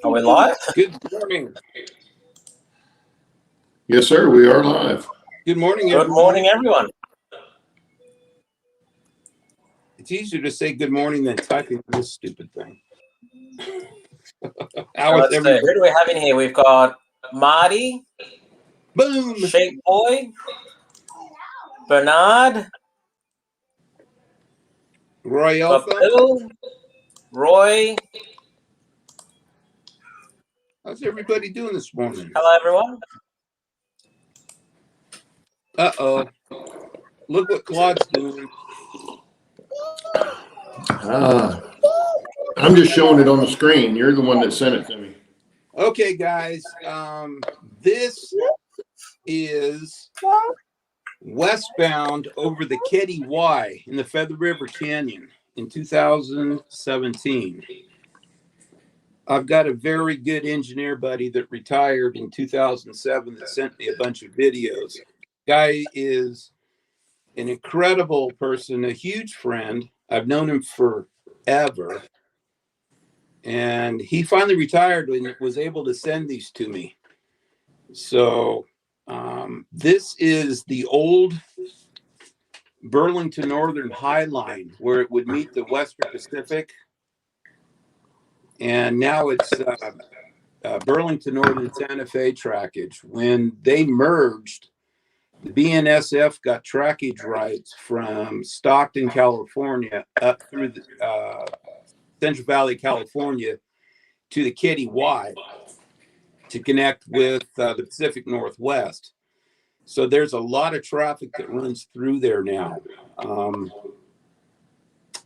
Are we live? Good morning. Yes, sir. We are live. Good morning, Good everyone. morning, everyone. It's easier to say good morning than typing this stupid thing. How is Let's see. Who everybody? do we have in here? We've got Marty, Boom! Sheep Boy, Bernard, Roy got Alpha. Bill, Roy. How's everybody doing this morning? Hello, everyone. Uh-oh. Look what Claude's doing. I'm just showing it on the screen. You're the one that sent it to me. Okay, guys. This is westbound over the Ketty Y in the Feather River Canyon in 2017. I've got a very good engineer buddy that retired in 2007 that sent me a bunch of videos. Guy is an incredible person, a huge friend. I've known him forever. And he finally retired and was able to send these to me. So this is the old Burlington Northern High Line where it would meet the Western Pacific. And now it's Burlington Northern Santa Fe trackage. When they merged, the BNSF got trackage rights from Stockton, California, up through the Central Valley, California, to the Ketty Y to connect with the Pacific Northwest. So there's a lot of traffic that runs through there now.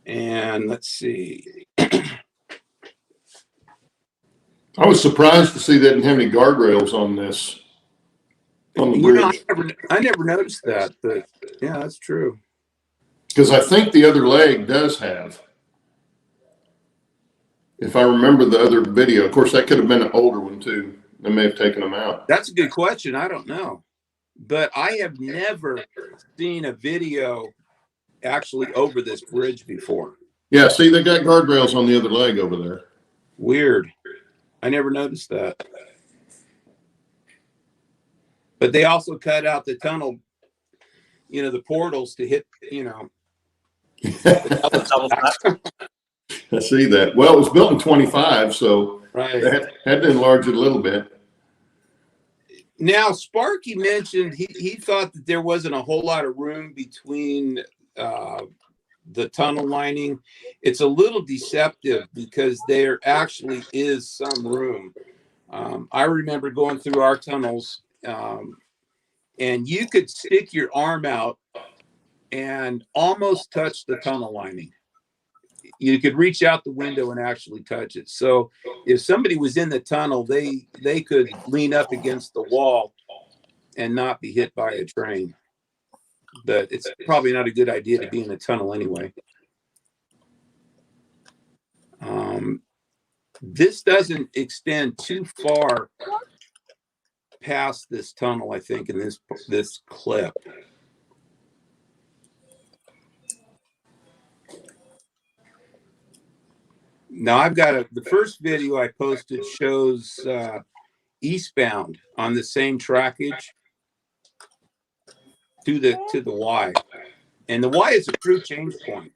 And let's see. I was surprised to see they didn't have any guardrails on this, on the bridge. I never noticed that, but yeah, that's true. Because I think the other leg does have. If I remember the other video, of course, that could have been an older one too. They may have taken them out. That's a good question. I don't know. But I have never seen a video actually over this bridge before. Yeah, see, they got guardrails on the other leg over there. Weird. I never noticed that. But they also cut out the tunnel, the portals to hit, I see that. Well, it was built in 25, so right. They had to enlarge it a little bit. Now, Sparky mentioned he thought that there wasn't a whole lot of room between the tunnel lining. It's a little deceptive because there actually is some room. I remember going through our tunnels and you could stick your arm out and almost touch the tunnel lining. You could reach out the window and actually touch it. So if somebody was in the tunnel, they could lean up against the wall and not be hit by a train. But it's probably not a good idea to be in a tunnel anyway. This doesn't extend too far past this tunnel, I think, in this clip. Now I've got the first video I posted shows eastbound on the same trackage to the Y, and the Y is a true change point.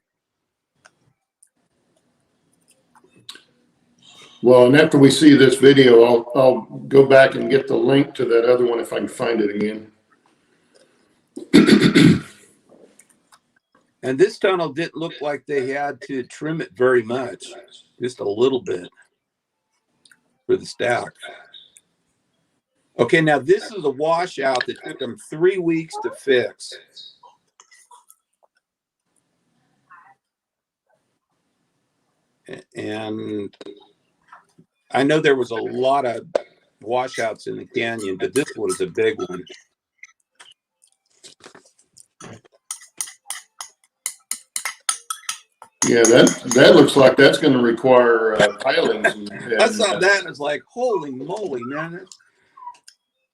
Well, and after we see this video, I'll go back and get the link to that other one if I can find it again. And this tunnel didn't look like they had to trim it very much, just a little bit for the stack. Okay, now this is a washout that took them 3 weeks to fix. And I know there was a lot of washouts in the canyon, but this one is a big one. Yeah, that looks like that's going to require pilings. I saw that and it's like, holy moly, man.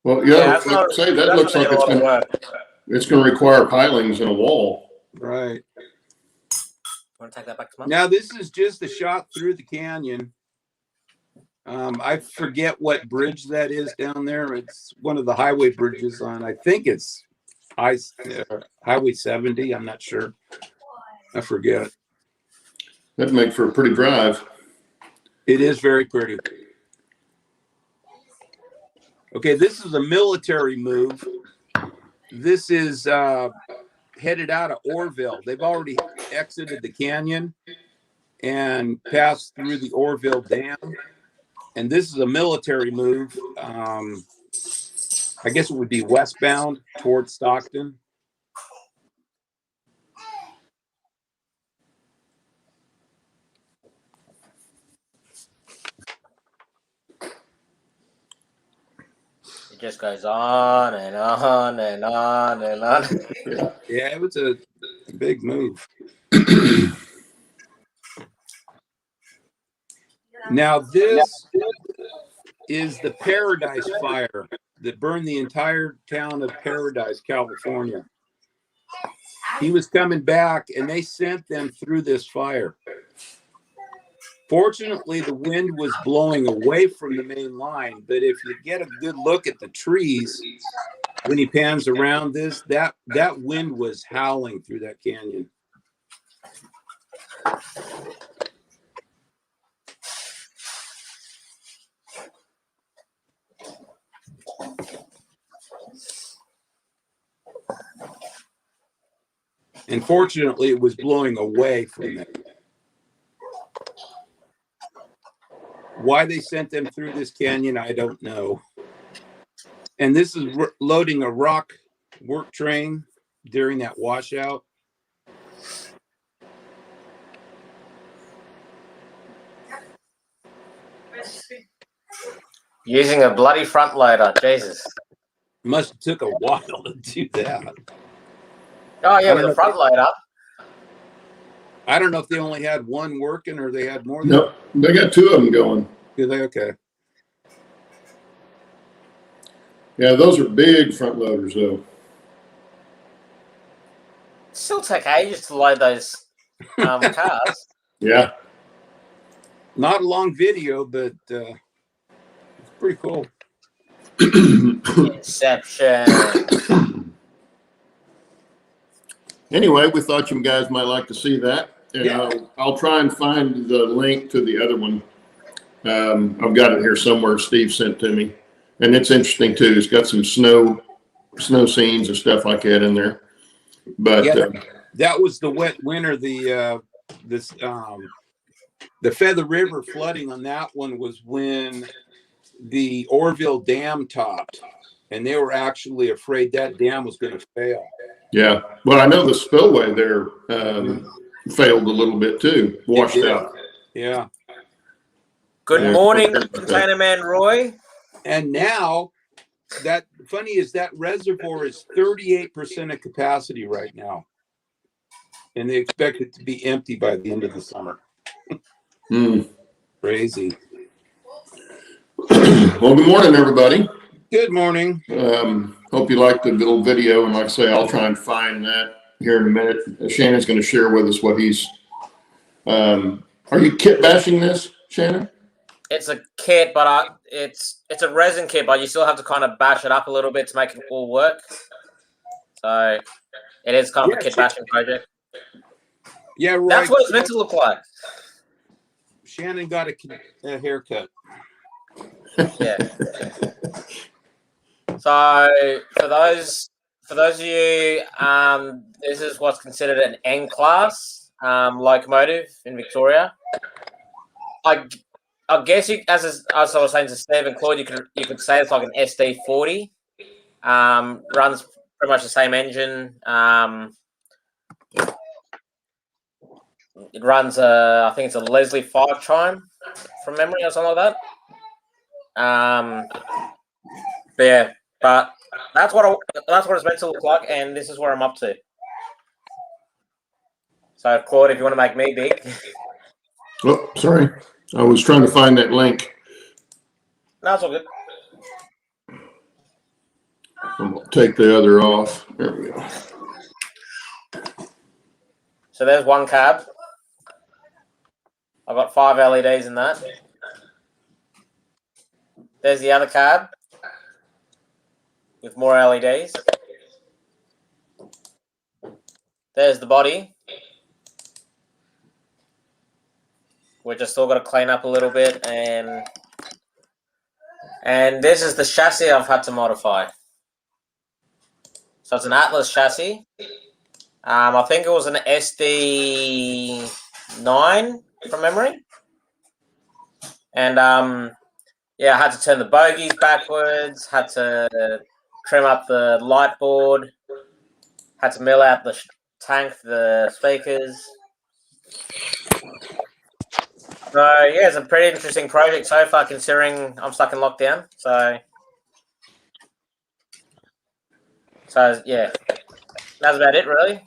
Well, yeah, like I say, that looks like it's going to require pilings and a wall. Right. Want to take that back to Mom? Now this is just a shot through the canyon. I forget what bridge that is down there. It's one of the highway bridges on, I think it's Highway 70. I'm not sure. I forget. That'd make for a pretty drive. It is very pretty. Okay, this is a military move. This is headed out of Orville. They've already exited the canyon and passed through the Orville Dam. And this is a military move. I guess it would be westbound towards Stockton. It just goes on and on and on and on. Yeah, it was a big move. Now, this is the Paradise Fire that burned the entire town of Paradise, California. He was coming back, and they sent them through this fire. Fortunately, the wind was blowing away from the main line, but if you get a good look at the trees, when he pans around this, that wind was howling through that canyon. And fortunately, it was blowing away from them. Why they sent them through this canyon, I don't know. And this is loading a rock work train during that washout. Using a bloody front loader, Jesus. Must have took a while to do that. Oh yeah, with the front loader. I don't know if they only had one working or they had more than Nope, they got two of them going. Did they? Okay. Yeah, those are big front loaders, though. Still take ages to load those cars. Yeah. Not a long video, but it's pretty cool. Inception. Anyway, we thought you guys might like to see that. And Yeah. I'll try and find the link to the other one. I've got it here somewhere. Steve sent to me, and it's interesting too. It's got some snow scenes and stuff like that in there. But yeah, that was the wet winter. The Feather River flooding on that one was when the Orville Dam topped, and they were actually afraid that dam was going to fail. yeah, well, I know the spillway there failed a little bit too, washed out. Yeah. Good morning, Container Man Roy. And now, that funny is that reservoir is 38% of capacity right now, and they expect it to be empty by the end of the summer. Crazy. Well, good morning, everybody. Good morning. Hope you liked the little video, and like I say, I'll try and find that here in a minute. Shannon's going to share with us what he's. Are you kit bashing this, Shannon? It's a kit, but it's a resin kit, but you still have to kind of bash it up a little bit to make it all work. So it is kind of a kit bashing project. Yeah, Roy, that's what it's meant to look like. Shannon got a haircut. Yeah. So for those of you, this is what's considered an N class locomotive in Victoria. I guess you, as I was saying to Steve and Claude, you could say it's like an SD40. Runs pretty much the same engine. It runs I think it's a Leslie 5 chime from memory or something like that. But that's what it's meant to look like, and this is where I'm up to. So Claude, if you want to make me big. Oh, sorry. I was trying to find that link. No, it's all good. I'm going to take the other off. There we go. So there's one cab. I've got 5 LEDs in that. There's the other cab with more LEDs. There's the body. We're just still got to clean up a little bit, and this is the chassis I've had to modify. So it's an Atlas chassis. I think it was an SD9 from memory. And yeah, I had to turn the bogies backwards, had to trim up the light board, had to mill out the tank, the speakers. So yeah, it's a pretty interesting project so far, considering I'm stuck in lockdown. So yeah, that's about it, really.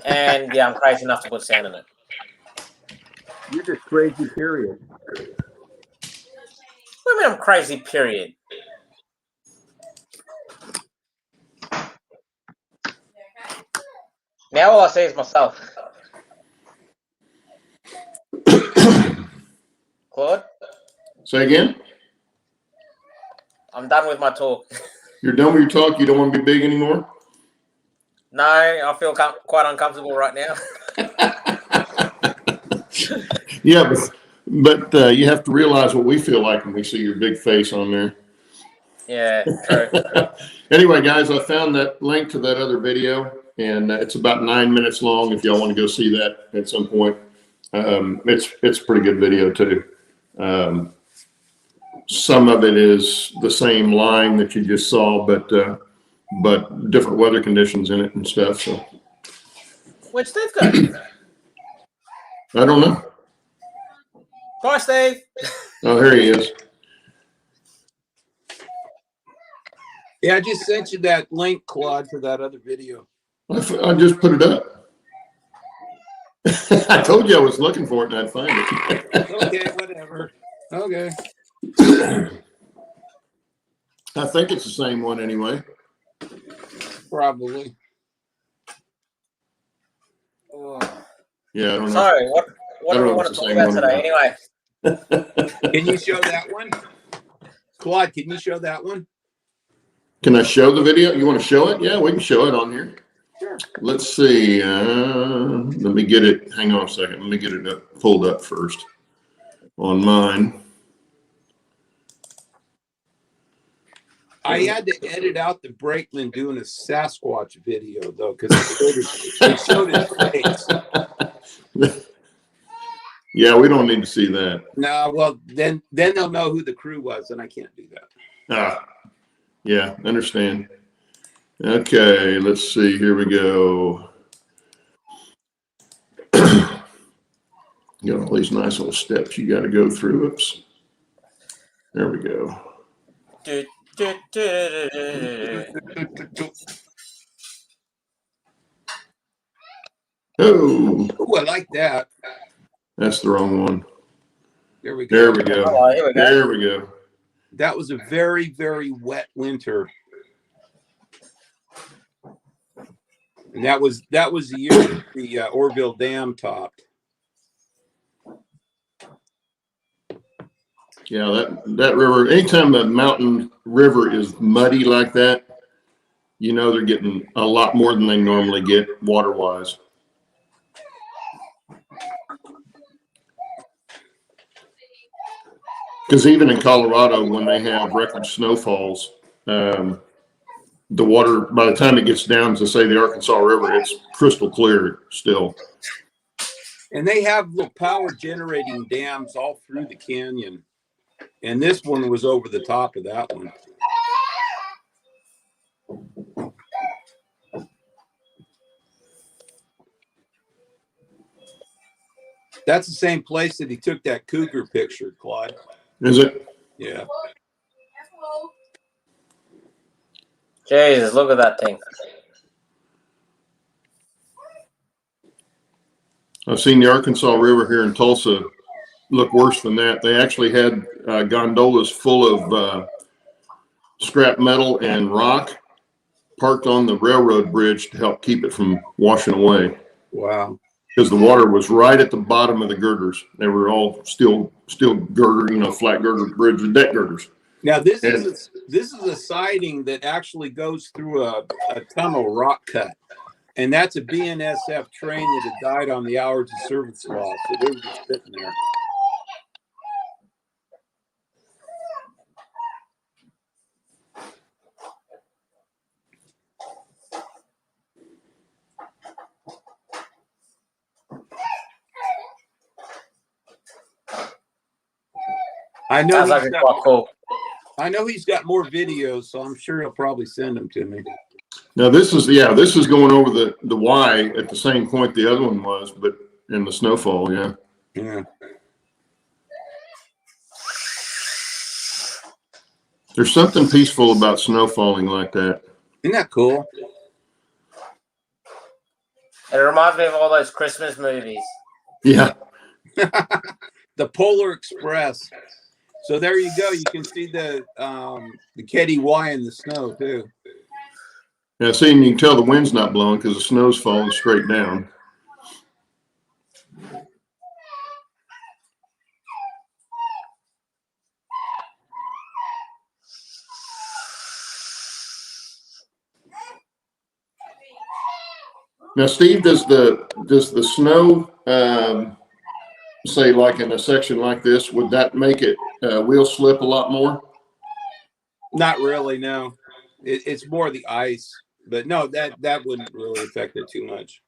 And yeah, I'm crazy enough to put sound in it. You're just crazy, period. What do you mean I'm crazy, period? Now all I see is myself. Claude? Say again? I'm done with my talk. You're done with your talk? You don't want to be big anymore? No, I feel quite uncomfortable right now. Yeah, but you have to realize what we feel like when we see your big face on there. Yeah, true. Anyway, guys, I found that link to that other video, and it's about 9 minutes long. If y'all want to go see that at some point, it's a pretty good video too. Some of it is the same line that you just saw, but different weather conditions in it and stuff. So, Where'd Steve go? I don't know. Bye, Steve. Oh, here he is. Yeah, I just sent you that link, Claude, to that other video. I just put it up. I told you I was looking for it and I'd find it. Okay, whatever. Okay. I think it's the same one anyway. Probably. Yeah, I don't know. Sorry, what do we want to talk about today anyway? Can you show that one? Claude, can you show that one? Can I show the video? You want to show it? Yeah, we can show it on here. Sure. Let's see. Let me get it. Hang on a second. Let me get it pulled up first on mine. I had to edit out the brakeman doing a Sasquatch video, though, because it showed his face. Yeah, we don't need to see that. No, well, then they'll know who the crew was, and I can't do that. Yeah, understand. Okay, let's see. Here we go. You got all these nice little steps you got to go through. Oops. There we go. Oh, I like that. That's the wrong one. There we go. There we go. Oh, here we go. There we go. That was a very, very wet winter. And that was the year the Orville Dam topped. Yeah, that river, anytime a mountain river is muddy like that, you know they're getting a lot more than they normally get water-wise. Because even in Colorado, when they have record snowfalls, the water, by the time it gets down to, say, the Arkansas River, it's crystal clear still. And they have little power generating dams all through the canyon. And this one was over the top of that one. That's the same place that he took that cougar picture, Clyde. Is it? Yeah. Jesus, look at that thing. I've seen the Arkansas River here in Tulsa look worse than that. They actually had gondolas full of scrap metal and rock parked on the railroad bridge to help keep it from washing away. Wow. Because the water was right at the bottom of the girders. They were all steel girder, flat girder bridge, deck girders. Now this is a siding that actually goes through a tunnel rock cut, and that's a BNSF train that had died on the hours of service law. So they were just sitting there. I know Sounds like it's quite cool. I know he's got more videos, so I'm sure he'll probably send them to me. Now this is going over the Y at the same point the other one was, but in the snowfall, yeah. Yeah. There's something peaceful about snow falling like that. Isn't that cool? It reminds me of all those Christmas movies. Yeah. The Polar Express. So there you go. You can see the Ketty Y in the snow too. Yeah, see, and you can tell the wind's not blowing because the snow's falling straight down. Now, Steve, does the snow, say, like in a section like this, would that make it wheel slip a lot more? Not really, no. It's more the ice, but no, that wouldn't really affect it too much.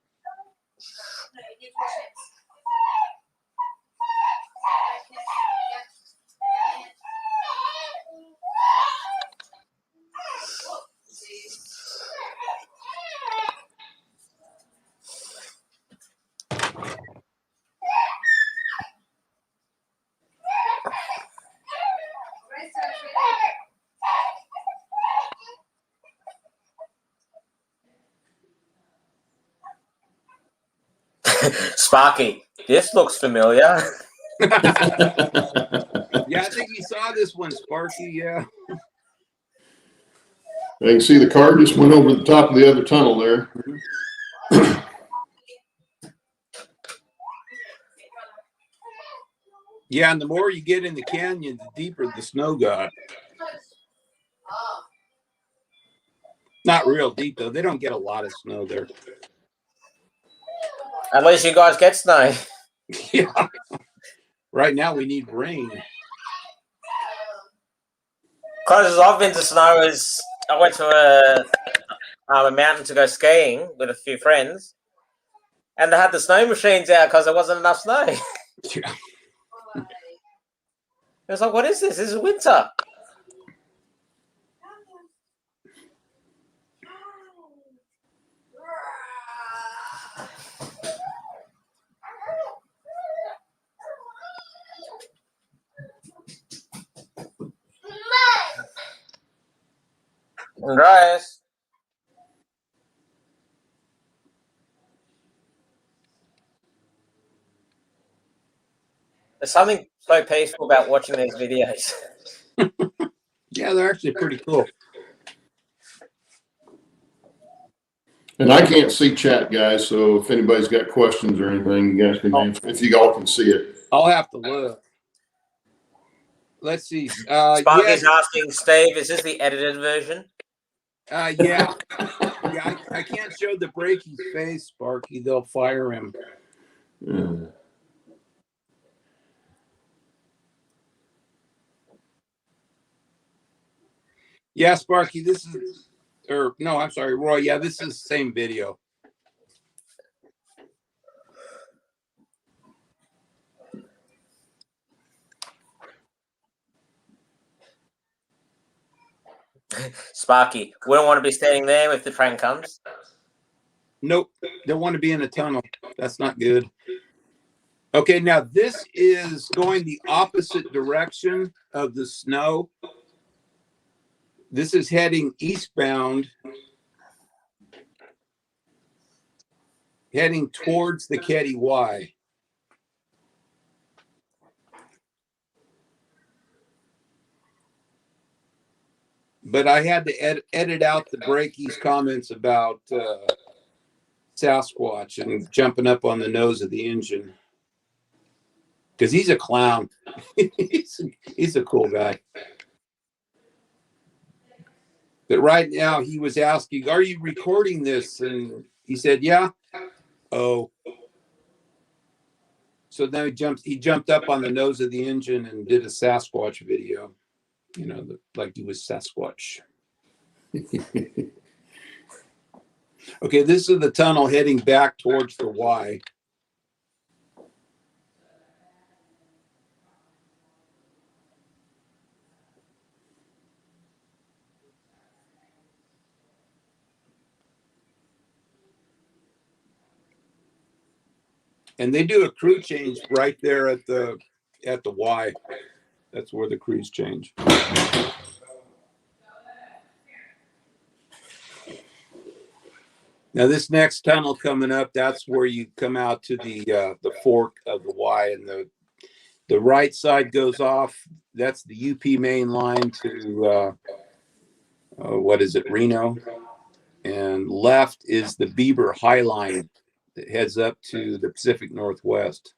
Sparky, this looks familiar. Yeah, I think you saw this one, Sparky. Yeah. You can see the car just went over the top of the other tunnel there. Yeah, and the more you get in the canyon, the deeper the snow got. Not real deep, though. They don't get a lot of snow there. At least you guys get snow. Yeah. Right now, we need rain. Closest I've been to snow is I went to a mountain to go skiing with a few friends, and they had the snow machines out because there wasn't enough snow. Yeah. It was like, what is this? This is winter. Andreas. There's something so peaceful about watching these videos. Yeah, they're actually pretty cool. And I can't see chat, guys, so if anybody's got questions or anything, you guys can answer, if you all can see it. I'll have to look. Let's see. Sparky's asking, Steve, is this the edited version? Yeah. I can't show the breaky's face, Sparky. They'll fire him. Yeah, Sparky, this is, or no, I'm sorry, Roy. Yeah, this is the same video. Sparky, we don't want to be standing there if the train comes. Nope, don't want to be in a tunnel. That's not good. Okay, now this is going the opposite direction of the snow. This is heading eastbound, heading towards the Ketty Y. But I had to edit out the breakies comments about Sasquatch and jumping up on the nose of the engine. Because he's a clown. he's a cool guy. But right now he was asking, "Are you recording this?" And he said, "Yeah." Oh, so then he jumped up on the nose of the engine and did a Sasquatch video, like he was Sasquatch. Okay, this is the tunnel heading back towards the Y. And they do a crew change right there at the Y. That's where the crews change. Now this next tunnel coming up, that's where you come out to the fork of the Y, and the right side goes off. That's the UP main line to what is it, Reno, and left is the Bieber High Line that heads up to the Pacific Northwest.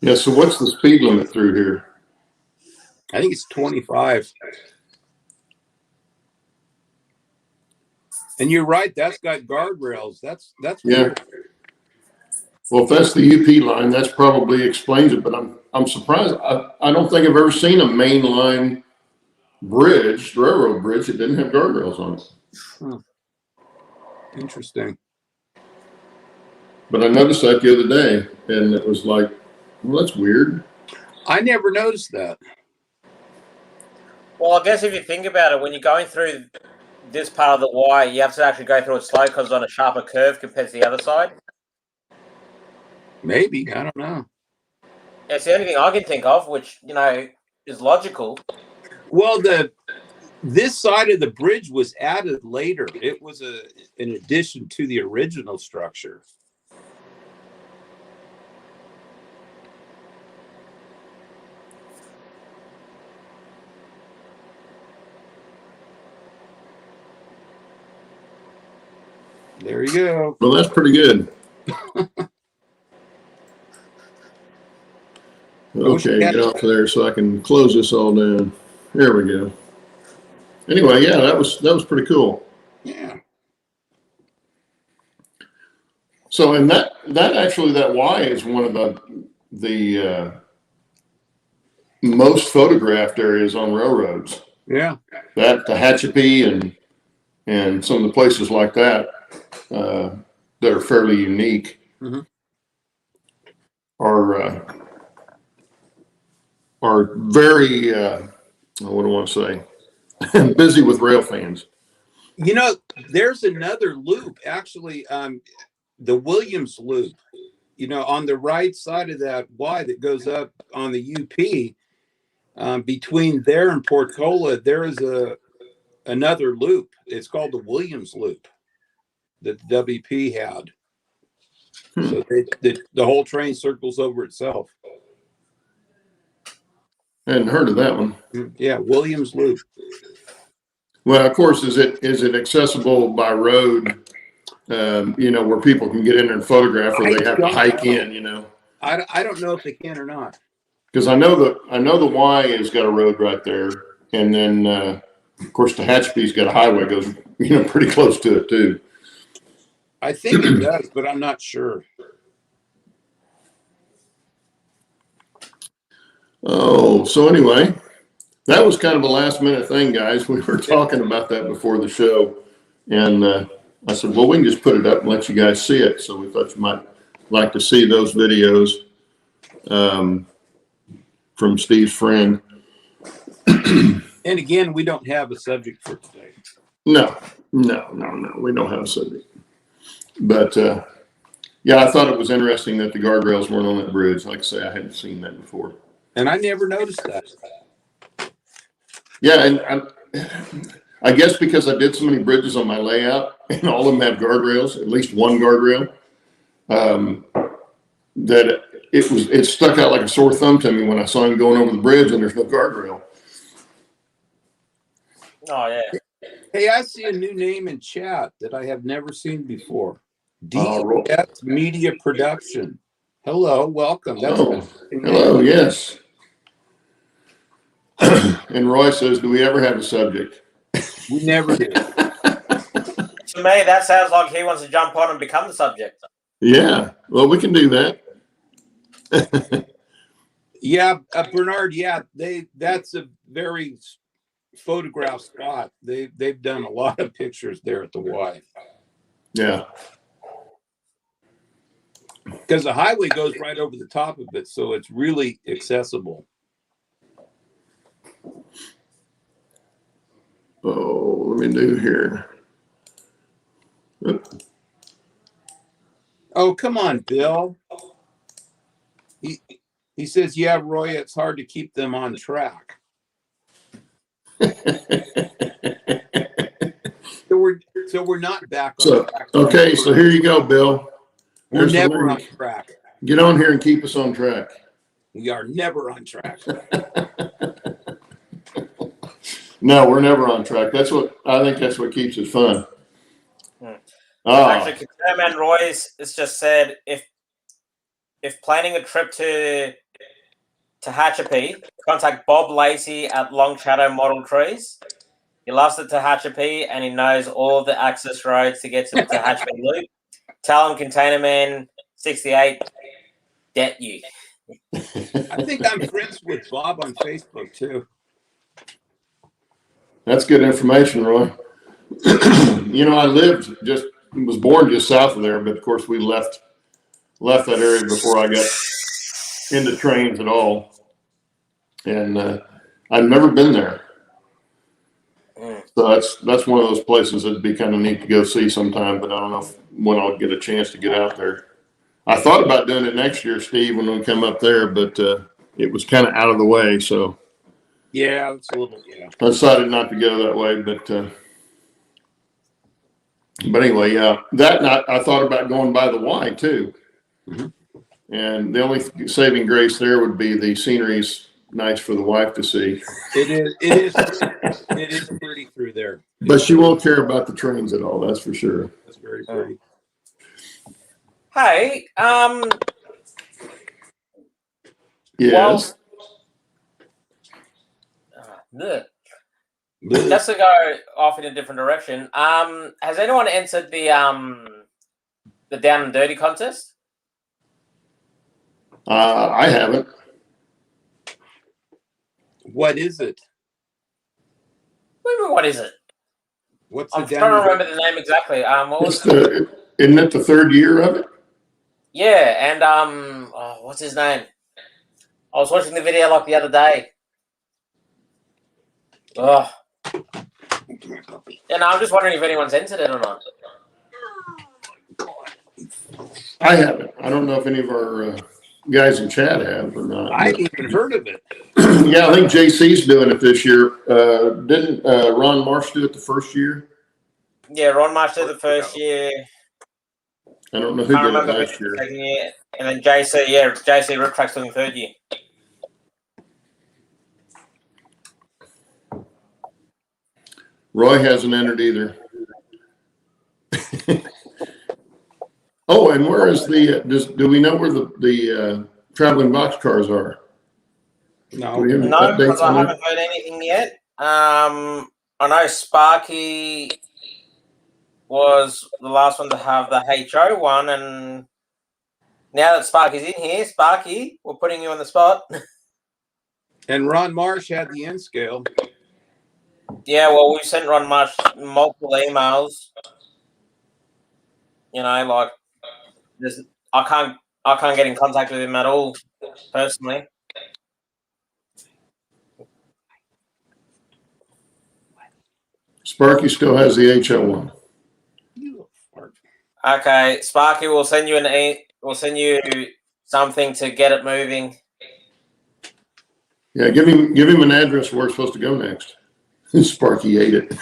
Yeah. So what's the speed limit through here? I think it's 25. And you're right, that's got guardrails. That's Yeah. weird. Well, if that's the UP line, that's probably explains it. But I'm surprised. I don't think I've ever seen a main line bridge, railroad bridge, that didn't have guardrails on it. Huh. Interesting. But I noticed that the other day, and it was like, well, that's weird. I never noticed that. Well, I guess if you think about it, when you're going through this part of the Y, you have to actually go through it slow because it's on a sharper curve compared to the other side. Maybe, I don't know. It's the only thing I can think of, which is logical. Well, this side of the bridge was added later. It was an addition to the original structure. There you go. Well, that's pretty good. Okay, get off there so I can close this all down. There we go. Anyway, yeah, that was pretty cool. Yeah. So, and that Y is one of the most photographed areas on railroads. Yeah. That Tehachapi and some of the places like that that are fairly unique are very what do I want to say? Busy with rail fans. There's another loop, actually, the Williams Loop, on the right side of that Y that goes up on the UP, between there and Portola, there is another loop. It's called the Williams Loop that the WP had. So the whole train circles over itself. I hadn't heard of that one. Yeah, Williams Loop. Well, of course, is it accessible by road? Where people can get in there and photograph, or they have to hike in. I don't know if they can or not. Because I know the Y has got a road right there, and then of course Tehachapi's got a highway goes pretty close to it too. I think it does, but I'm not sure. Oh, so anyway, that was kind of a last minute thing, guys. We were talking about that before the show, and I said, well, we can just put it up and let you guys see it. So we thought you might like to see those videos from Steve's friend. And again, we don't have a subject for today. No, we don't have a subject. But yeah, I thought it was interesting that the guardrails weren't on that bridge. Like I say, I hadn't seen that before. And I never noticed that. Yeah, and I guess because I did so many bridges on my layout, and all of them have guardrails, at least one guardrail. that it stuck out like a sore thumb to me when I saw him going over the bridge and there's no guardrail. Oh yeah. Hey, I see a new name in chat that I have never seen before. Roy. DS Media Production. Hello, welcome. That's hello, yes. And Roy says, do we ever have a subject? We never do. To me, that sounds like he wants to jump on and become the subject. Yeah, well, we can do that. Yeah, Bernard, yeah, that's a very photograph spot. They've done a lot of pictures there at the Y. Yeah. Because the highway goes right over the top of it, so it's really accessible. Oh, let me do here. Oop. Oh, come on, Bill. He says, yeah, Roy, it's hard to keep them on track. So we're not back on track. Okay, so here you go, Bill. We're never on track. Get on here and keep us on track. We are never on track. No, we're never on track. I think that's what keeps it fun. Actually, Man Royce has just said if planning a trip to Tehachapi, contact Bob Lacey at Long Shadow Model Trees. He loves the Tehachapi and he knows all the access roads to get to the Tehachapi Loop. Tell him Container Man 68 get you. I think I'm friends with Bob on Facebook too. That's good information, Roy. I was born just south of there, but of course we left that area before I got into trains at all. And I've never been there. So that's one of those places that'd be kind of neat to go see sometime, but I don't know when I'll get a chance to get out there. I thought about doing it next year, Steve, when we come up there, but it was kind of out of the way. So yeah, it's a little, yeah. I decided not to go that way, but anyway, that night I thought about going by the Y too. Mm-hmm. And the only saving grace there would be the scenery's nice for the wife to see. It is pretty through there. But she won't care about the trains at all, that's for sure. That's very pretty. Hey, yes. Just to go off in a different direction, has anyone entered the Down and Dirty contest? I haven't. What is it? What is it? What's I'm trying to remember the name exactly. Isn't it the third year of it? Yeah, and what's his name? I was watching the video like the other day. Oh. And I'm just wondering if anyone's entered it or not. I haven't. I don't know if any of our guys in chat have or not. I hadn't even heard of it. Yeah, I think JC's doing it this year. Didn't Ron Marsh do it the first year? Yeah, Ron Marsh did the first year. I don't know who did it last year. And then JC Rip Track's doing third year. Roy hasn't entered either. Oh, and where is do we know where the traveling boxcars are? No, because I haven't heard anything yet. I know Sparky was the last one to have the HO one, and now that Sparky's in here, Sparky, we're putting you on the spot. And Ron Marsh had the N scale. Yeah, well, we've sent Ron Marsh multiple emails. Like I can't get in contact with him at all personally. Sparky still has the HO one. Okay, Sparky, we'll send you something to get it moving. Yeah, give him an address where we're supposed to go next. Sparky ate it.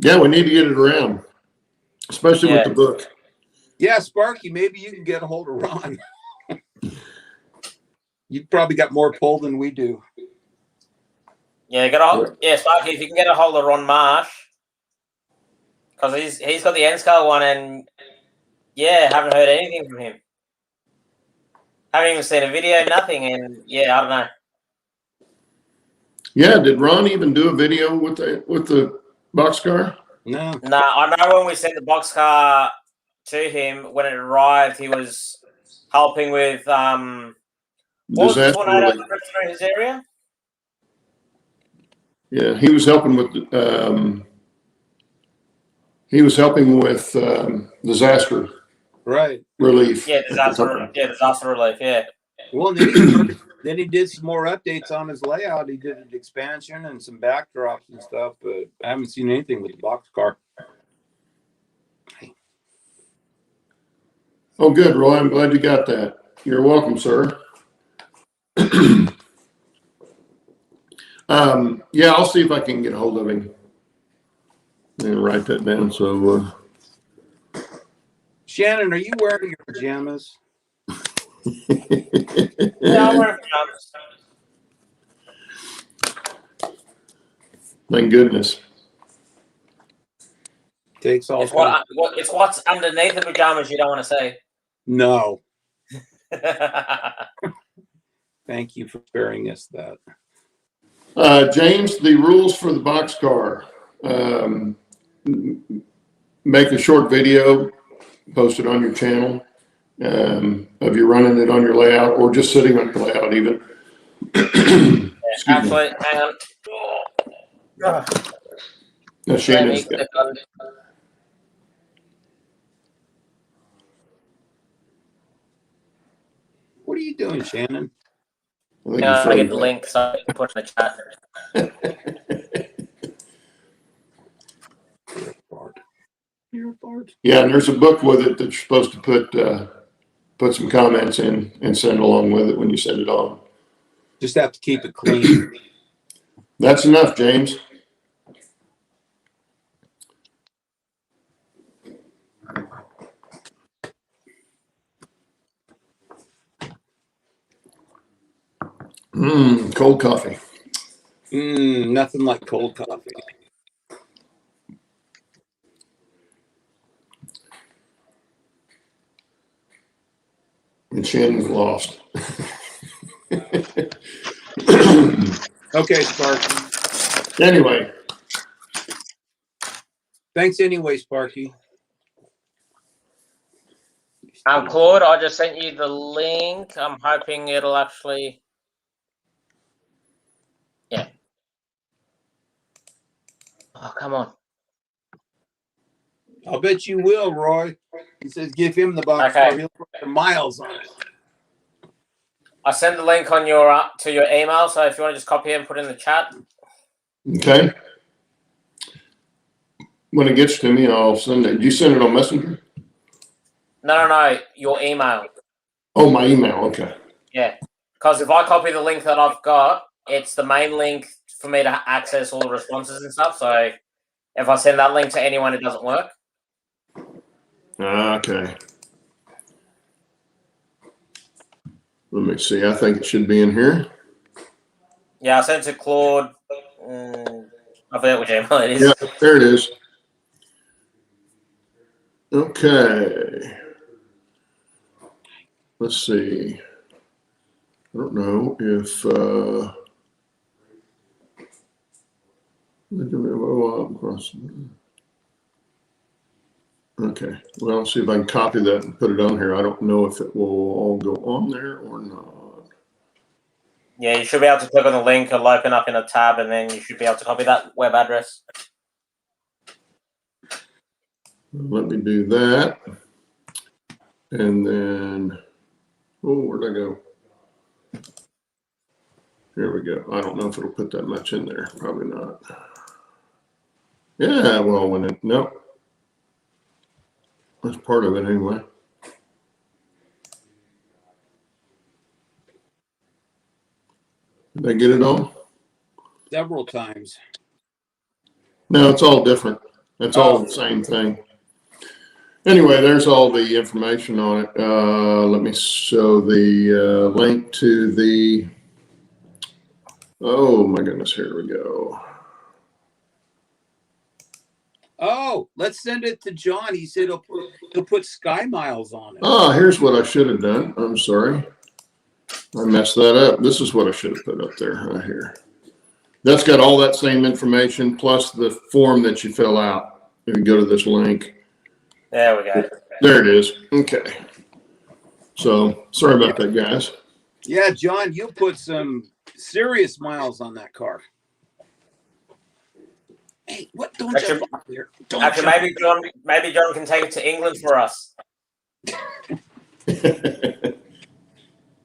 Yeah, we need to get it around, especially with the book. Yeah, Sparky, maybe you can get a hold of Ron. You've probably got more pull than we do. Yeah, Sparky, if you can get a hold of Ron Marsh, because he's got the N-Scale one, and haven't heard anything from him. Haven't even seen a video, nothing, and I don't know. Yeah, did Ron even do a video with the boxcar? No. No, I know when we sent the boxcar to him, when it arrived, he was helping with what was the tornado that ripped through his area? Yeah, he was helping with disaster relief. Yeah, disaster relief. Yeah. Well, then he did some more updates on his layout. He did an expansion and some backdrops and stuff, but I haven't seen anything with the boxcar. Oh, good, Roy. I'm glad you got that. You're welcome, sir. Yeah, I'll see if I can get a hold of him and write that down. So, Shannon, are you wearing your pajamas? Yeah, I'm wearing pajamas. Thank goodness. Takes all. It's what's underneath the pajamas you don't want to say. No. Thank you for sparing us that. James, the rules for the boxcar. Make a short video, post it on your channel of you running it on your layout or just sitting on your layout even. Actually, hang on. No, Shannon's got What are you doing, Shannon? I get the link, so I can put in the chat. You're a fart. Yeah, and there's a book with it that you're supposed to put some comments in and send along with it when you send it on. Just have to keep it clean. That's enough, James. Cold coffee. Nothing like cold coffee. And Shannon's lost. Okay, Sparky. Anyway. Thanks anyway, Sparky. Claude, I just sent you the link. I'm hoping it'll actually... Yeah. Oh, come on. I'll bet you will, Roy. He says give him the box car. He'll put the miles on it. I sent the link on your to your email, so if you want to just copy it and put it in the chat. Okay. When it gets to me, I'll send it. You send it on Messenger? No. Your email. Oh, my email. Okay. Yeah. Because if I copy the link that I've got, it's the main link for me to access all the responses and stuff. So if I send that link to anyone, it doesn't work. Okay. Let me see. I think it should be in here. Yeah, I sent it to Claude. I forget which email it is. Yeah, there it is. Okay. Let's see. I don't know if okay. Well, I'll see if I can copy that and put it on here. I don't know if it will all go on there or not. Yeah, you should be able to click on the link. It'll open up in a tab, and then you should be able to copy that web address. Let me do that. And then, where'd I go? Here we go. I don't know if it'll put that much in there. Probably not. Yeah, well, nope. That's part of it anyway. Did I get it all? Several times. No, it's all different. That's all the same thing. Anyway, there's all the information on it. Let me show the link to the. Oh my goodness! Here we go. Oh, let's send it to John. He said he'll put Sky Miles on it. Oh, here's what I should have done. I'm sorry. I messed that up. This is what I should have put up there right here. That's got all that same information plus the form that you fill out. If you go to this link. There we go. There it is. Okay. So sorry about that, guys. Yeah, John, you put some serious miles on that car. Hey, what? Don't jump off here. Actually, maybe John can take it to England for us.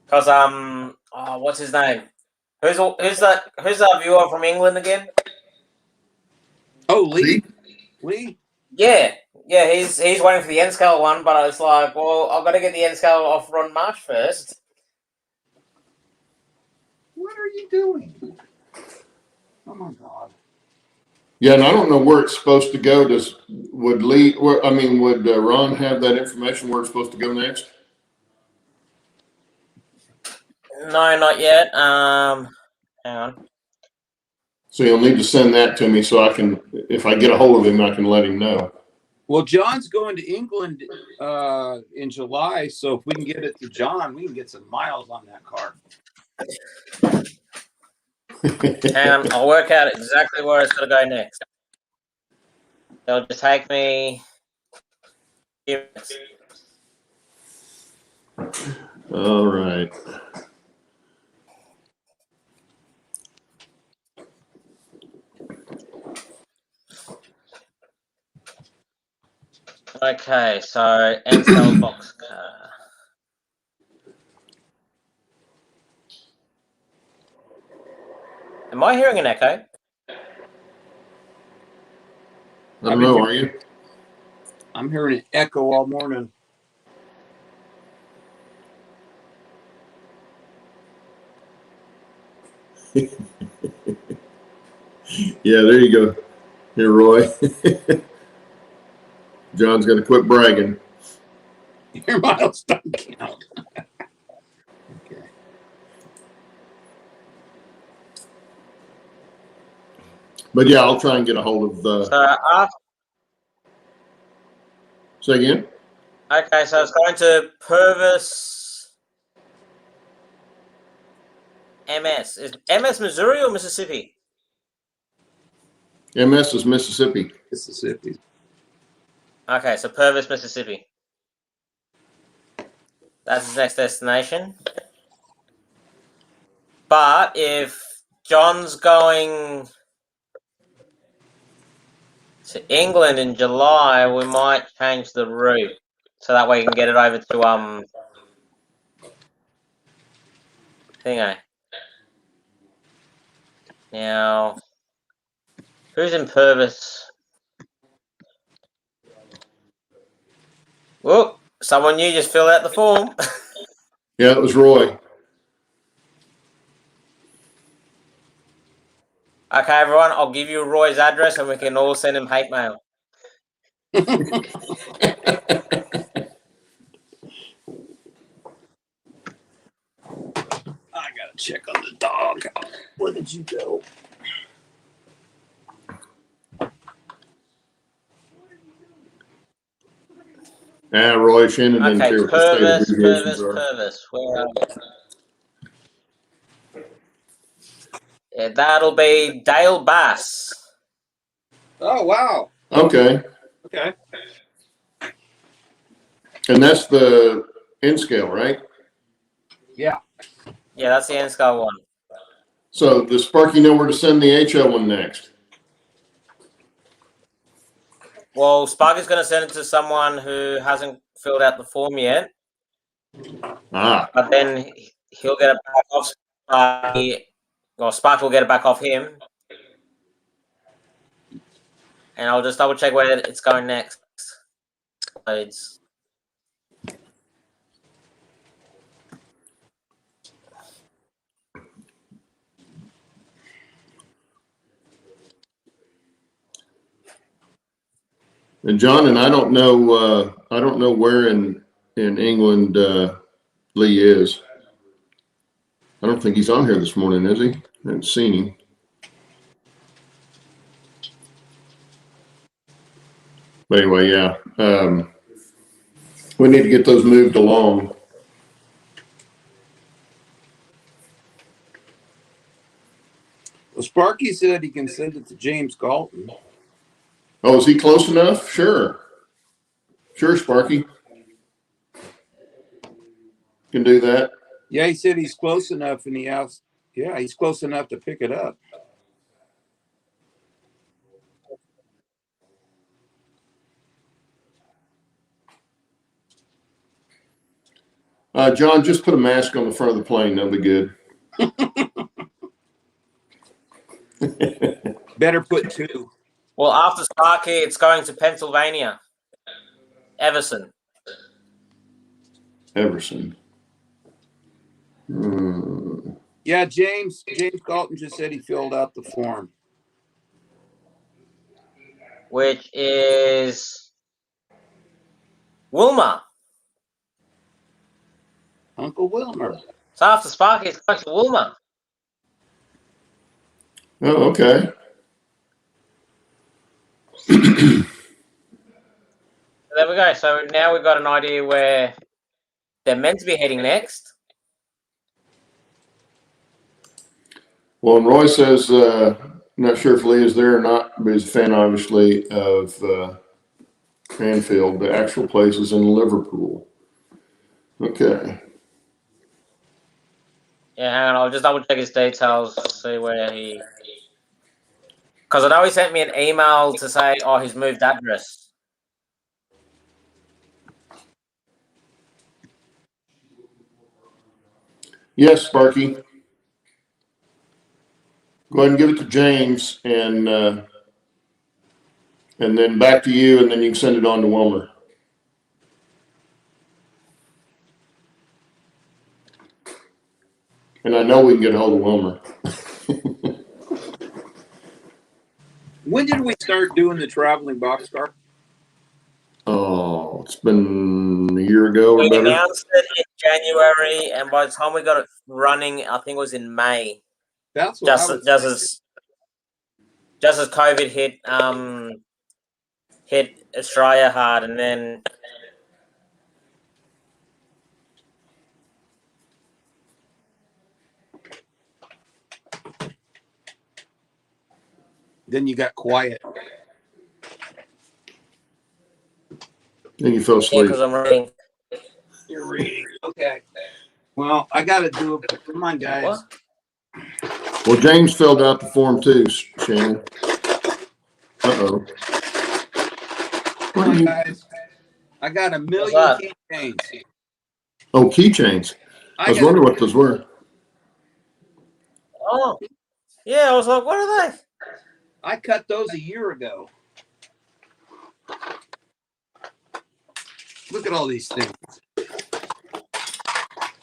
Because what's his name? Who's that viewer from England again? Oh, Lee. Lee. Yeah, he's waiting for the N scale one, but I was like, well, I've got to get the N scale off Ron March first. What are you doing? Oh my God. Yeah, and I don't know where it's supposed to go. Would Ron have that information where it's supposed to go next? No, not yet. Hang on. So you'll need to send that to me so I can, if I get a hold of him, I can let him know. Well, John's going to England in July, so if we can get it to John, we can get some miles on that car. And I'll work out exactly where it's going to go next. It'll just take me a few minutes. All right. Okay, so N-Cell box car. Am I hearing an echo? I don't know, are you? I'm hearing an echo all morning. Yeah, there you go. Here, Roy. John's going to quit bragging. Your miles don't count. Okay. But yeah, I'll try and get a hold of the. Say again? Okay, so it's going to Purvis MS. Is MS Missouri or Mississippi? MS is Mississippi. Mississippi. Okay, so Purvis, Mississippi. That's his next destination. But if John's going to England in July, we might change the route so that way you can get it over to Thingo. Now, who's in Purvis? Whoop! Someone new just filled out the form. Yeah, it was Roy. Okay, everyone, I'll give you Roy's address and we can all send him hate mail. I gotta check on the dog. Where did you go? Roy Shannon didn't Okay, care what the state abbreviations Purvis. Where are we? Yeah, that'll be Dale Bass. Oh, wow. Okay. Okay. And that's the N scale, right? Yeah. Yeah, that's the N-Scale one. So does Sparky know where to send the HO one next? Well, Sparky's going to send it to someone who hasn't filled out the form yet. But then he'll get it back off Sparky, or Sparky will get it back off him. And I'll just double check where it's going next. Loads. And John, and I don't know where in England Lee is. I don't think he's on here this morning, is he? I haven't seen him. But anyway, yeah. We need to get those moved along. Well, Sparky said he can send it to James Galton. Oh, is he close enough? Sure. Sure, Sparky. Can do that. Yeah, he said he's close enough, and he asked, yeah, he's close enough to pick it up. John, just put a mask on the front of the plane. That'll be good. Better put 2. Well, after Sparky, it's going to Pennsylvania. Everson. Yeah, James Galton just said he filled out the form. Which is Wilma. Uncle Wilmer. So after Sparky, it's going to Wilma. Oh, okay. There we go. So now we've got an idea where they're meant to be heading next. Well, and Roy says, not sure if Lee is there or not, but he's a fan, obviously, of Cranfield. The actual place is in Liverpool. Okay. Yeah, hang on. I'll just double check his details, see where he. Because I know he sent me an email to say, oh, he's moved address. Yes, Sparky. Go ahead and give it to James, and then back to you, and then you can send it on to Wilmer. And I know we can get a hold of Wilmer. When did we start doing the traveling boxcar? Oh, it's been a year ago or We better. announced it in January, and by the time we got it running, I think it was in May. That's what Just I was as COVID hit Australia hard, and then Then you got quiet. And you fell yeah, asleep. because I'm reading. You're reading. Okay. Well, I got to do it. Come on, guys. What? Well, James filled out the form too, Shannon. Uh-oh. Come on, guys. I got a million keychains. Oh, keychains. I was wondering what those were. Oh, yeah. I was like, what are they? I cut those a year ago. Look at all these things.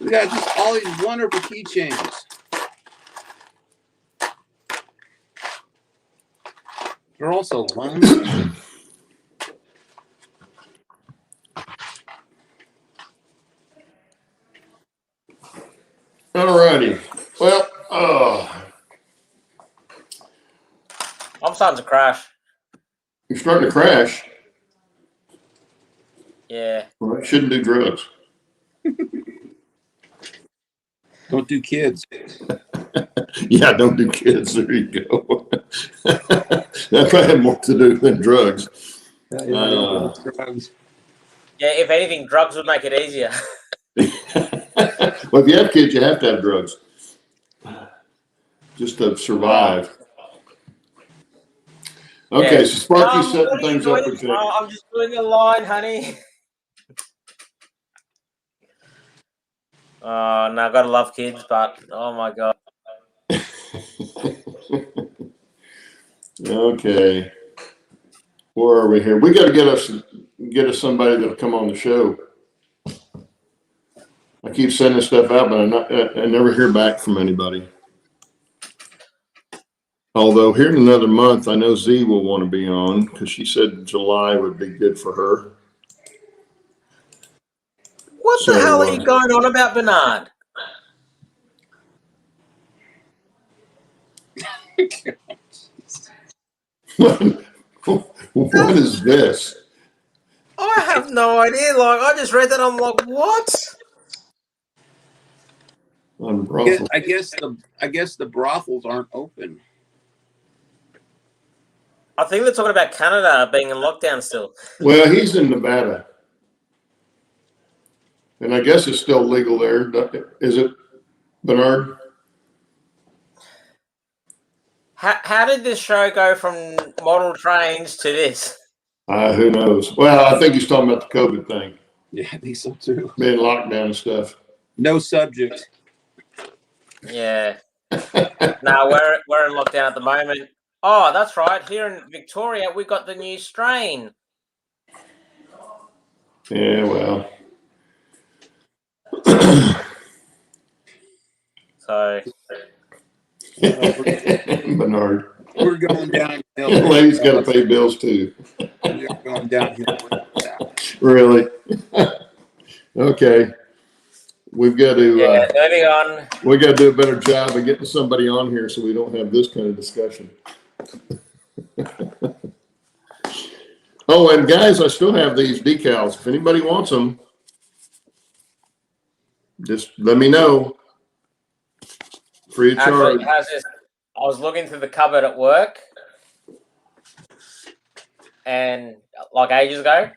We got just all these wonderful keychains. They're also loans. All righty. Well, I'm starting to crash. you're starting to crash. Yeah. Well, you shouldn't do drugs. Don't do kids. Yeah, don't do kids. There you go. That probably had more to do than drugs. Drugs. Yeah, if anything, drugs would make it easier. Well, if you have kids, you have to have drugs. Just to survive. Okay, Yeah. so Sparky's setting What are you things up doing? with Jake. Oh, I'm just doing a line, honey. Oh, no, gotta love kids, but oh my god. Okay. Where are we here? We got to get us somebody that'll come on the show. I keep sending stuff out, but I never hear back from anybody. Although here in another month, I know Z will want to be on because she said July would be good for her. What the hell are you going on about, Bernard? What is this? I have no idea. Like, I just read that. I'm like, what? I guess the brothels aren't open. I think they're talking about Canada being in lockdown still. Well, he's in Nevada. And I guess it's still legal there. Is it, Bernard? How did this show go from model trains to this? Who knows? Well, I think he's talking about the COVID thing. Yeah, I think so too. Being locked down and stuff. No subject. Yeah. No, we're in lockdown at the moment. Oh, that's right. Here in Victoria, we got the new strain. Yeah, well. So, Bernard. We're going downhill. Ladies got to pay bills too. We're going downhill. Really? Okay. We've got to. Moving on. We got to do a better job of getting somebody on here so we don't have this kind of discussion. Oh, and guys, I still have these decals. If anybody wants them, just let me know. Free of charge. Actually, I was looking through the cupboard at work, and like ages ago,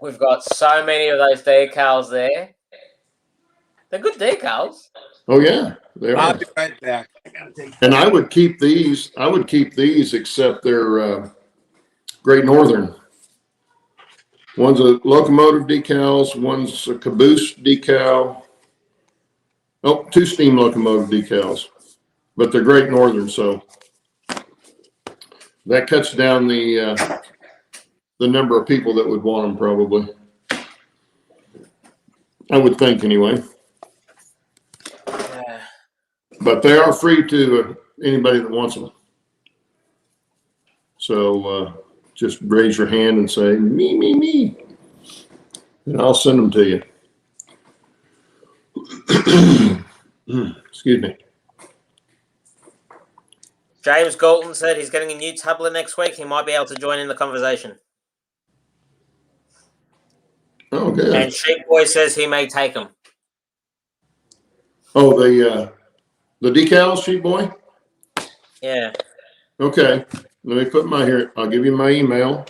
we've got so many of those decals there. They're good decals. Oh yeah, they are. I'll be right back. And I would keep these. I would keep these, except they're Great Northern. One's a locomotive decals. One's a caboose decal. Oh, 2 steam locomotive decals, but they're Great Northern, so that cuts down the number of people that would want them, probably. I would think, anyway. Yeah. But they are free to anybody that wants them. So just raise your hand and say, me, and I'll send them to you. Excuse me. James Galton said he's getting a new tablet next week. He might be able to join in the conversation. Oh, good. And Sheep Boy says he may take them. Oh, the decals, Sheep Boy? Yeah. Okay. Let me put my here. I'll give you my email.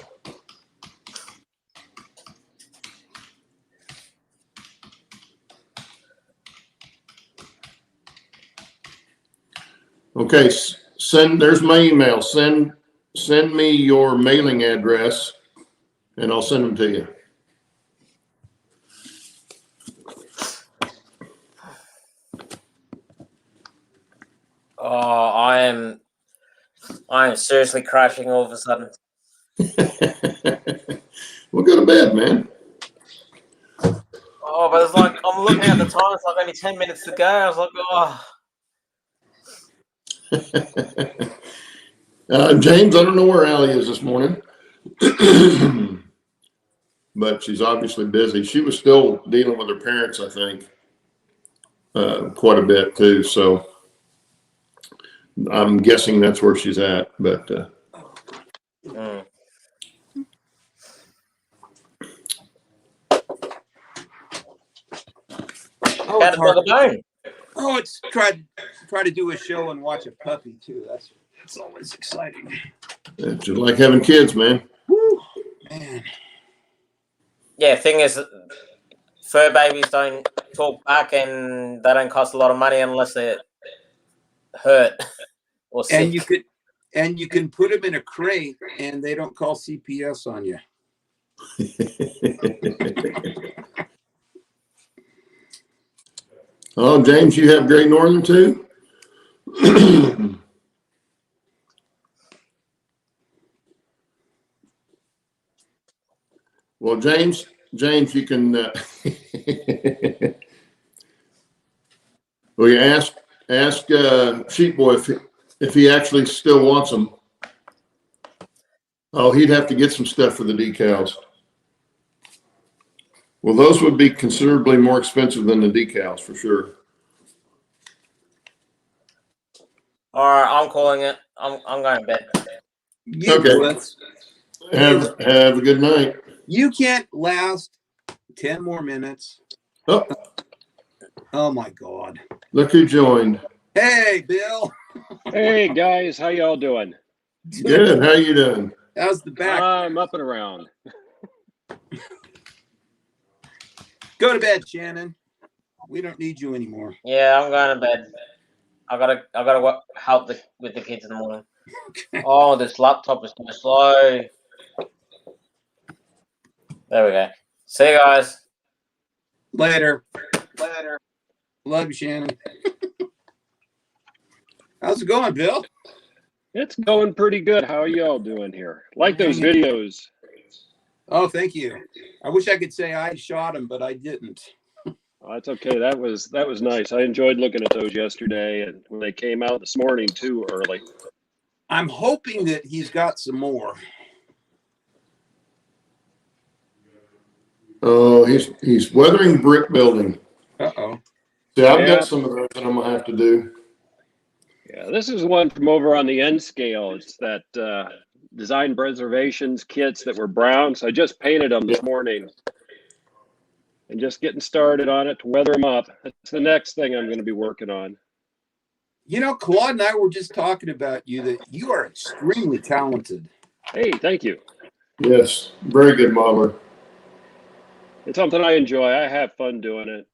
Okay, there's my email. Send me your mailing address and I'll send them to you. Oh, I am seriously crashing all of a sudden. We'll go to bed, man. Oh, but it's like I'm looking at the time, it's like only 10 minutes to go. I was like, oh. James, I don't know where Allie is this morning, but she's obviously busy. She was still dealing with her parents, I think, quite a bit too. So I'm guessing that's where she's at. But Got to plug a bone. Oh, it's try to do a show and watch a puppy too. That's always exciting. It's just like having kids, man. Woo, man. Yeah, thing is, fur babies don't talk back and they don't cost a lot of money unless they're hurt or sick. And you can put them in a crate and they don't call CPS on you. Oh, James, you have Great Northern too? Well, James, you can. Well, you ask Sheep Boy if he actually still wants them. Oh, he'd have to get some stuff for the decals. Well, those would be considerably more expensive than the decals for sure. All right, I'm calling it. I'm going to bed. Okay. Have a good night. You can't last 10 more minutes. Oh my God. Look who joined. Hey, Bill. Hey guys, how y'all doing? Good. How you doing? How's the back? I'm up and around. Go to bed, Shannon. We don't need you anymore. Yeah, I'm going to bed. I gotta help with the kids in the morning. Oh, this laptop is so slow. There we go. See you guys. Later. Love you, Shannon. How's it going, Bill? It's going pretty good. How are y'all doing here? Like those videos. Oh, thank you. I wish I could say I shot him, but I didn't. Oh, that's okay. That was nice. I enjoyed looking at those yesterday, and when they came out this morning too early. I'm hoping that he's got some more. Oh, he's weathering brick building. Uh-oh. See, I've got some of those that I'm gonna have to do. Yeah, this is one from over on the N scale. It's that design preservations kits that were brown. So I just painted them this morning. And just getting started on it to weather them up. That's the next thing I'm going to be working on. You know, Claude and I were just talking about you, that you are extremely talented. Hey, thank you. Yes, very good modeler. It's something I enjoy. I have fun doing it.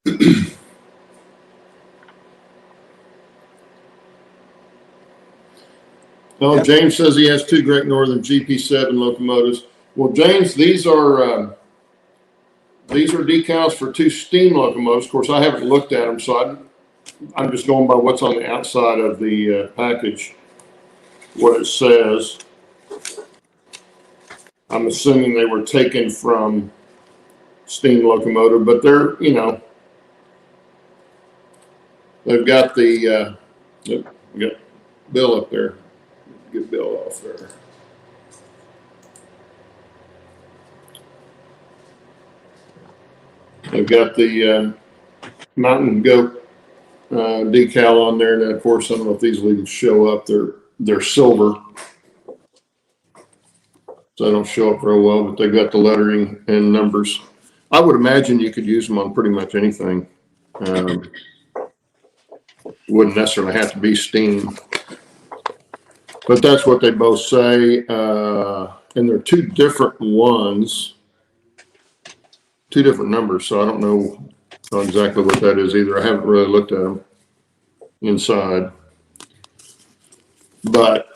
Oh, James says he has 2 Great Northern GP7 locomotives. Well, James, these are decals for 2 steam locomotives. Of course, I haven't looked at them, so I'm just going by what's on the outside of the package, what it says. I'm assuming they were taken from steam locomotive, but they're, you know, they've got the, we got Bill up there. Get Bill off there. They've got the Mountain Goat decal on there, and then of course I don't know if these will even show up. They're silver, so they don't show up real well, but they've got the lettering and numbers. I would imagine you could use them on pretty much anything. Wouldn't necessarily have to be steam, but that's what they both say. And they're 2 different ones, 2 different numbers, so I don't know exactly what that is either. I haven't really looked at them inside. But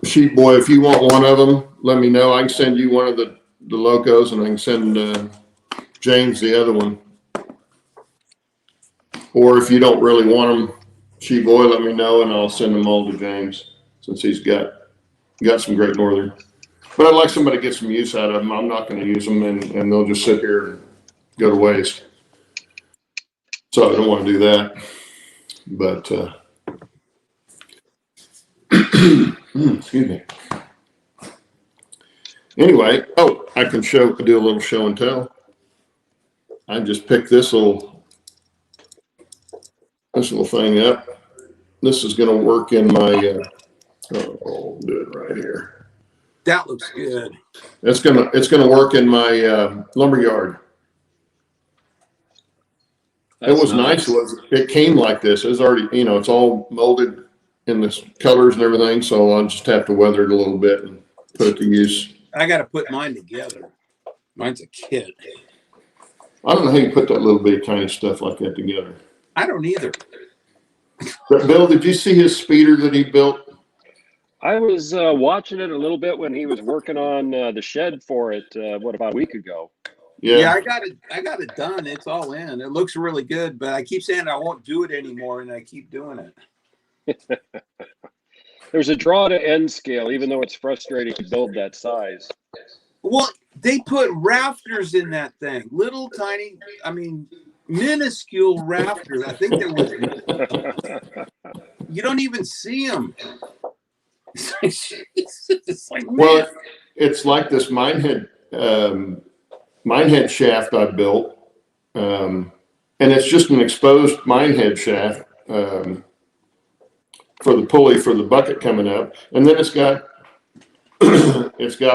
Sheep Boy, if you want one of them, let me know. I can send you one of the locos, and I can send James the other one. Or if you don't really want them, Sheep Boy, let me know, and I'll send them all to James, since he's got some Great Northern. But I'd like somebody to get some use out of them. I'm not going to use them, and they'll just sit here and go to waste. So I don't want to do that. But excuse me. Anyway, I can do a little show and tell. I just picked this little thing up. This is going to work in my. I'll do it right here. That looks good. It's gonna work in my lumber yard. It was nice. It came like this. It was already, you know, it's all molded in the colors and everything. So I'll just have to weather it a little bit and put it to use. I got to put mine together. Mine's a kit. I don't know how you put that little bit of tiny stuff like that together. I don't either. But Bill, did you see his speeder that he built? I was watching it a little bit when he was working on the shed for it, about a week ago. Yeah, I got it done. It's all in. It looks really good, but I keep saying I won't do it anymore, and I keep doing it. There's a draw to end scale, even though it's frustrating to build that size. Well, they put rafters in that thing. Little tiny, minuscule rafters. I think there was You don't even see them. It's like, man. Well, it's like this minehead shaft I built, and it's just an exposed minehead shaft for the pulley for the bucket coming up, and then it's got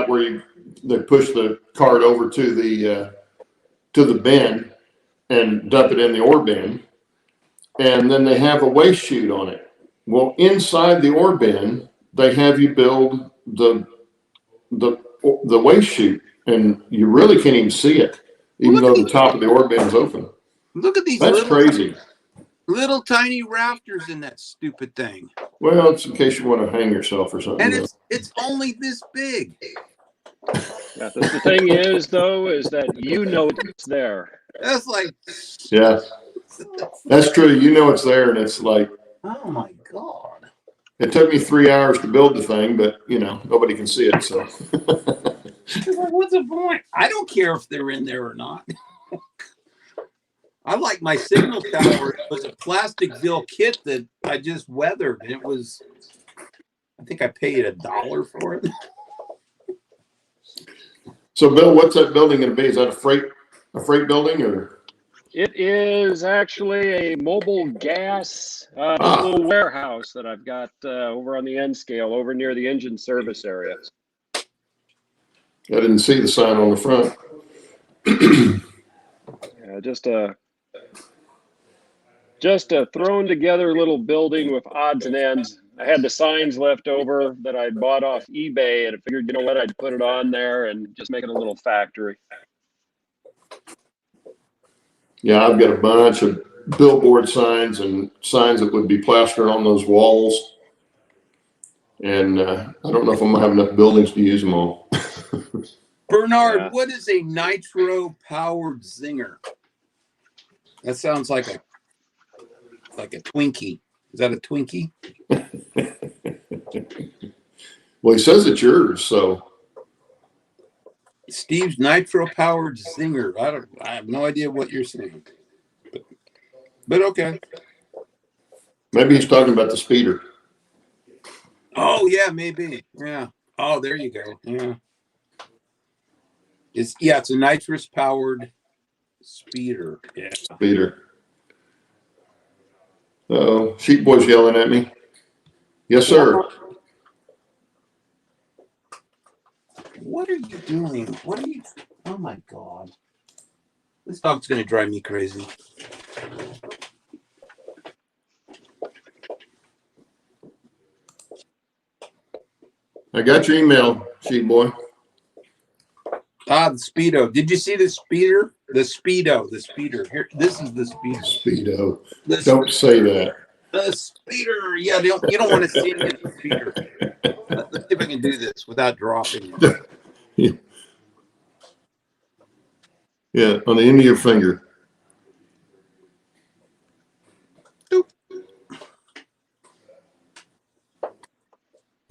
where they push the cart over to the bin and dump it in the ore bin, and then they have a waste chute on it. Well, inside the ore bin, they have you build the waste chute, and you really can't even see it, even though the top of the ore bin is open. Look at these. That's crazy. Little tiny rafters in that stupid thing. Well, it's in case you want to hang yourself or something. And it's only this big. Yeah, the thing is, though, is that it's there. That's like. Yeah, that's true. It's there, and it's like. Oh my God. It took me 3 hours to build the thing, but nobody can see it. So. It's like, what's the point? I don't care if they're in there or not. I like my signal tower. It was a Plasticville kit that I just weathered. And it was, I think I paid $1 for it. So, Bill, what's that building going to be? Is that a freight building or? It is actually a mobile gas little warehouse that I've got over on the N scale, over near the engine service area. I didn't see the sign on the front. Yeah, just a thrown together little building with odds and ends. I had the signs left over that I bought off eBay, and I figured, I'd put it on there and just make it a little factory. Yeah, I've got a bunch of billboard signs and signs that would be plastered on those walls. And I don't know if I'm going to have enough buildings to use them all. Bernard, What is a nitro-powered zinger? That sounds like a Twinkie. Is that a Twinkie? Well, he says it's yours, so. Steve's nitro-powered zinger. I have no idea what you're saying. But okay. Maybe he's talking about the speeder. Oh, yeah, maybe. Yeah. Oh, there you go. Yeah. It's a nitrous-powered speeder. Yeah. Speeder. Oh, Sheep Boy's yelling at me. Yes, sir. What are you doing? Oh my God. This dog's going to drive me crazy. I got your email, Sheep Boy. The Speedo. Did you see the speeder? The Speedo. Here, this is the Speedo. Don't say that. The speeder. Yeah, you don't want to see it in the speeder. Let's see if I can do this without dropping it. Yeah, on the end of your finger. Doop.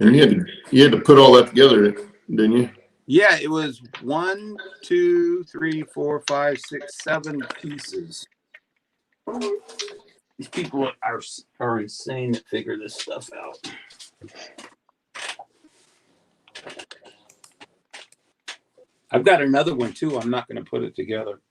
And you had to put all that together, didn't you? Yeah, it was 1, 2, 3, 4, 5, 6, 7 pieces. These people are insane to figure this stuff out. I've got another one too. I'm not going to put it together.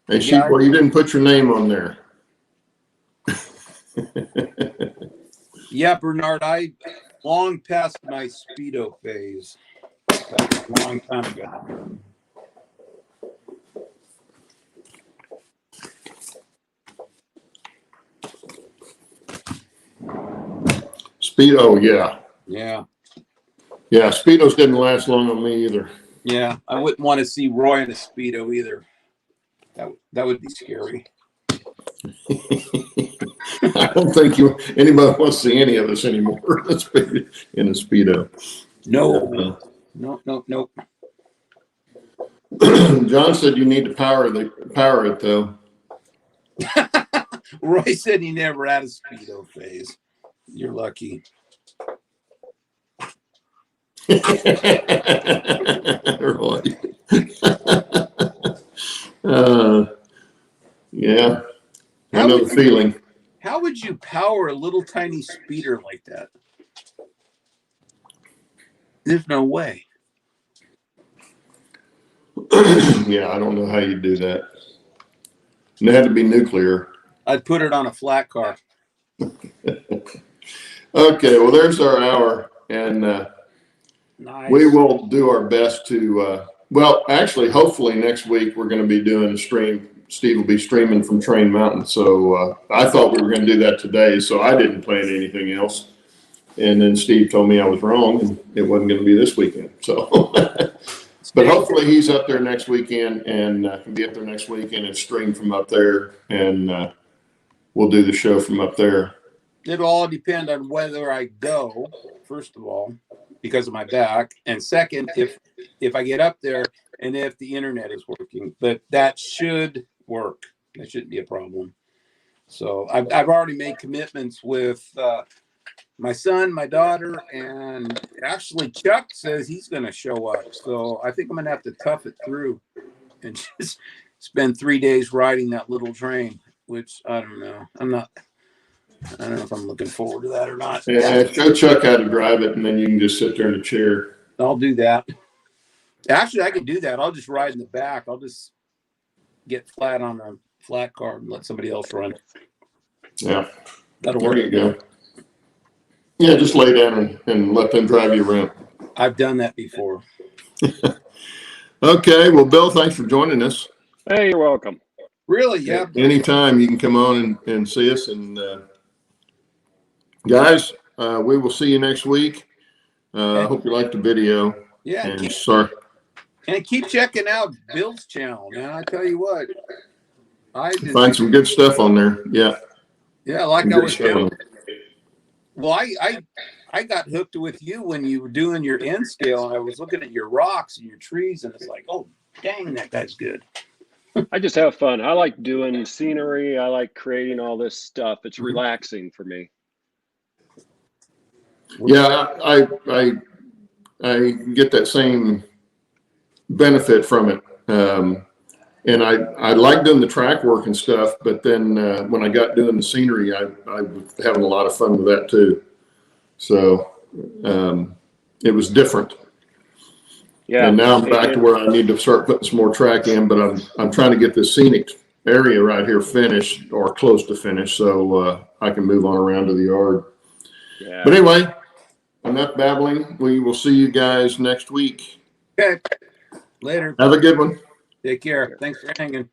Hey, Sheep Boy, you didn't put your name on there. Yeah, Bernard, I long past my Speedo phase. That was a long time ago. Speedo, yeah. Yeah. Yeah, Speedos didn't last long on me either. Yeah, I wouldn't want to see Roy in a Speedo either. That would be scary. I don't think anybody wants to see any of us anymore in a Speedo. No. No. John said you need to power it though. Roy said he never had a Speedo phase. You're lucky. Really? Yeah, I know the feeling. How would you power a little tiny speeder like that? There's no way. Yeah, I don't know how you do that. And it had to be nuclear. I'd put it on a flat car. Okay, well, there's our hour, and Nice. we will do our best to. Well, actually, hopefully next week we're going to be doing a stream. Steve will be streaming from Train Mountain. So I thought we were going to do that today, so I didn't plan anything else. And then Steve told me I was wrong, and it wasn't going to be this weekend. So, but hopefully he's up there next weekend and can be up there next weekend and stream from up there, and we'll do the show from up there. It'll all depend on whether I go, first of all, because of my back, and second, if I get up there and if the internet is working. But that should work. That shouldn't be a problem. So I've already made commitments with my son, my daughter, and actually Chuck says he's going to show up. So I think I'm going to have to tough it through and just spend 3 days riding that little train, which I don't know. I don't know if I'm looking forward to that or not. Yeah, show Chuck how to drive it, and then you can just sit there in a chair. I'll do that. Actually, I can do that. I'll just ride in the back. I'll just get flat on a flat car and let somebody else run. Yeah. That'll work. There you go. Yeah, just lay down and let them drive you around. I've done that before. Okay. Well, Bill, thanks for joining us. Hey, you're welcome. Really? Yeah. Anytime you can come on and see us. And guys, we will see you next week. I hope you liked the video. Yeah. And keep checking out Bill's channel, man. I tell you what. Find some good stuff on there. Yeah. Yeah, like I was saying. Well, I got hooked with you when you were doing your N scale, and I was looking at your rocks and your trees, and it's like, oh, dang, that guy's good. I just have fun. I like doing scenery. I like creating all this stuff. It's relaxing for me. Yeah, I get that same benefit from it. And I like doing the track work and stuff, but then when I got doing the scenery, I was having a lot of fun with that too. So it was different. Yeah. And now I'm back to where I need to start putting some more track in, but I'm trying to get this scenic area right here finished or close to finished, so I can move on around to the yard. Yeah. But anyway, enough babbling. We will see you guys next week. Okay. Later. Have a good one. Take care. Thanks for hanging.